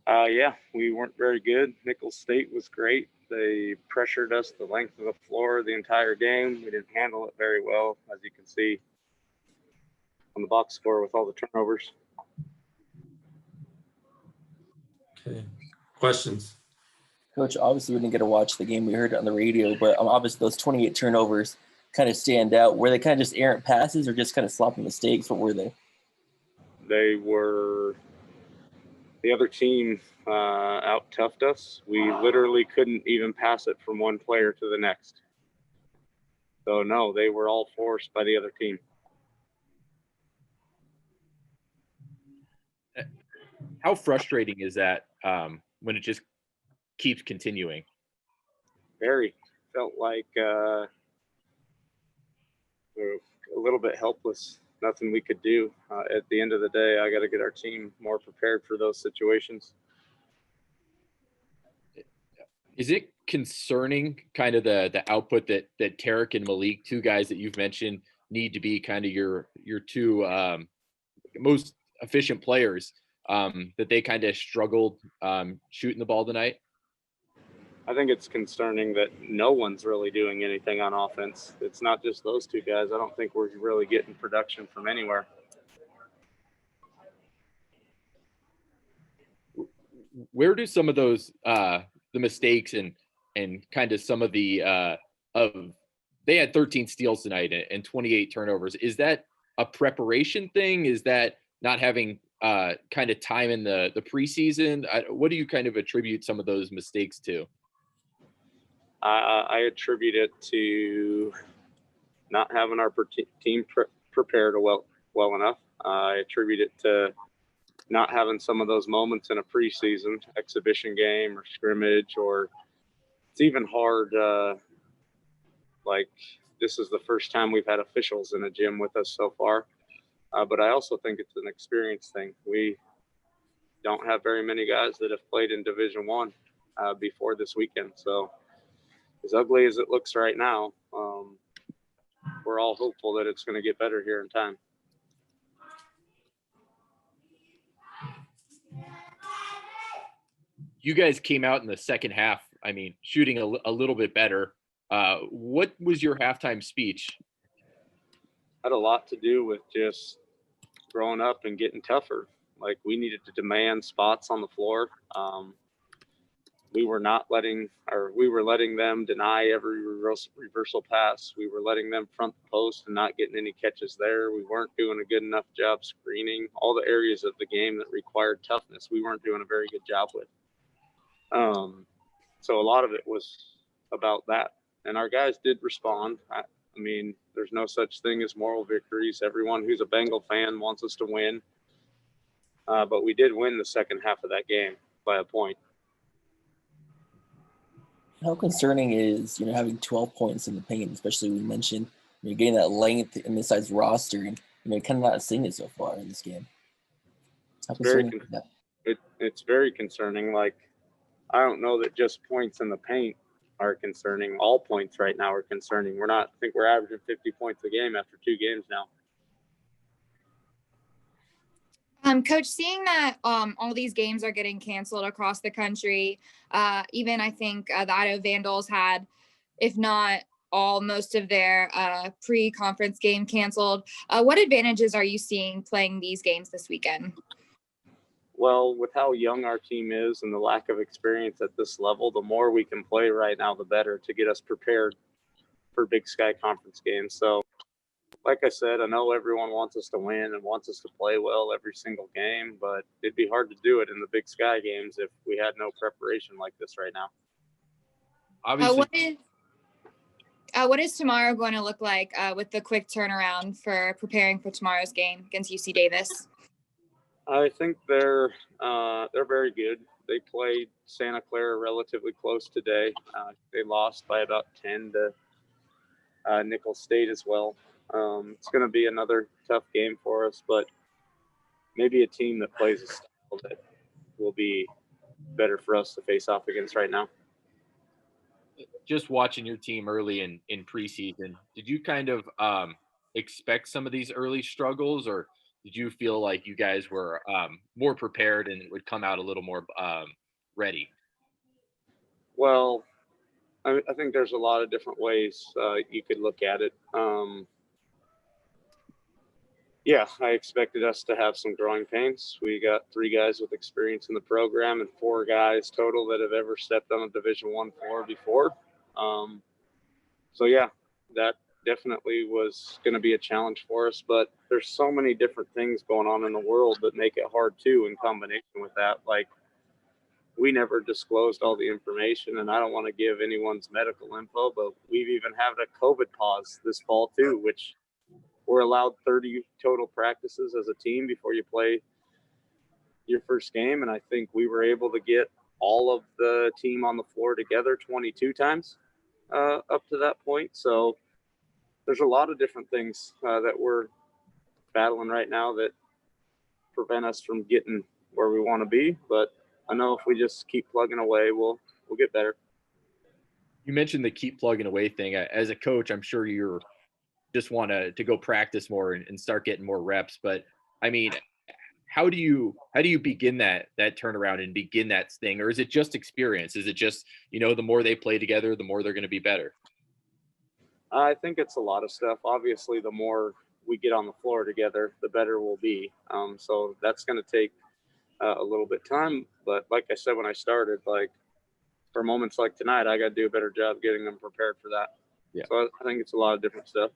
Yeah, we weren't very good. Nicholls State was great. They pressured us the length of the floor the entire game. We didn't handle it very well, as you can see on the box score with all the turnovers. Okay. Questions? Coach, obviously we didn't get to watch the game. We heard it on the radio, but obviously those 28 turnovers kind of stand out. Were they kind of just errant passes or just kind of sloppy mistakes? What were they? They were – the other team out-toughed us. We literally couldn't even pass it from one player to the next. So, no, they were all forced by the other team. How frustrating is that when it just keeps continuing? Very. Felt like we were a little bit helpless. Nothing we could do. At the end of the day, I got to get our team more prepared for those situations. Is it concerning kind of the output that Tarek and Malik, two guys that you've mentioned, need to be kind of your two most efficient players, that they kind of struggled shooting the ball tonight? I think it's concerning that no one's really doing anything on offense. It's not just those two guys. I don't think we're really getting production from anywhere. Where do some of those the mistakes and kind of some of the they had 13 steals tonight and 28 turnovers. Is that a preparation thing? Is that not having kind of time in the preseason? What do you kind of attribute some of those mistakes to? I attribute it to not having our team prepared well enough. I attribute it to not having some of those moments in a preseason exhibition game or scrimmage, or it's even hard. Like, this is the first time we've had officials in a gym with us so far. But I also think it's an experience thing. We don't have very many guys that have played in Division I before this weekend. So as ugly as it looks right now, we're all hopeful that it's going to get better here in time. You guys came out in the second half, I mean, shooting a little bit better. What was your halftime speech? Had a lot to do with just growing up and getting tougher. Like, we needed to demand spots on the floor. We were letting them deny every reversal pass. We were letting them front the post and not getting any catches there. We weren't doing a good enough job screening. All the areas of the game that required toughness, we weren't doing a very good job with. So a lot of it was about that. And our guys did respond. I mean, there's no such thing as moral victories. Everyone who's a Bengal fan wants us to win. But we did win the second half of that game by a point. How concerning is, having 12 points in the paint, especially we mentioned, getting that length in this size roster and, kind of not seeing it so far in this game. How concerning is that? It's very concerning. Like, I don't know that just points in the paint are concerning. All points right now are concerning. I think we're averaging 50 points a game after 2 games now. Coach, seeing that all these games are getting canceled across the country, even I think the Idaho Vandals had, if not most of their pre-conference game canceled. What advantages are you seeing playing these games this weekend? Well, with how young our team is and the lack of experience at this level, the more we can play right now, the better, to get us prepared for Big Sky Conference games. So, like I said, I know everyone wants us to win and wants us to play well every single game, but it'd be hard to do it in the Big Sky games if we had no preparation like this right now. Obviously, what is tomorrow going to look like with the quick turnaround for preparing for tomorrow's game against UC Davis? I think they're very good. They played Santa Clara relatively close today. They lost by about 10 to Nicholls State as well. It's going to be another tough game for us, but maybe a team that plays a style that will be better for us to face off against right now. Just watching your team early in preseason, did you kind of expect some of these early struggles, or did you feel like you guys were more prepared and would come out a little more ready? Well, I think there's a lot of different ways you could look at it. Yeah, I expected us to have some growing pains. We got 3 guys with experience in the program and 4 guys total that have ever stepped on a Division I floor before. So yeah, that definitely was going to be a challenge for us. But there's so many different things going on in the world that make it hard too. In combination with that, like we never disclosed all the information, and I don't want to give anyone's medical info, but we've even had a COVID pause this fall too, which we're allowed 30 total practices as a team before you play your first game. And I think we were able to get all of the team on the floor together 22 times up to that point. So there's a lot of different things that we're battling right now that prevent us from getting where we want to be. But I know if we just keep plugging away, we'll get better. You mentioned the keep plugging away thing. As a coach, I'm sure you're just want to go practice more and start getting more reps. But I mean, how do you begin that turnaround and begin that thing? Or is it just experience? Is it just, the more they play together, the more they're going to be better? I think it's a lot of stuff. Obviously, the more we get on the floor together, the better we'll be. So that's going to take a little bit of time. But like I said when I started, like for moments like tonight, I got to do a better job getting them prepared for that. Yeah. So I think it's a lot of different stuff.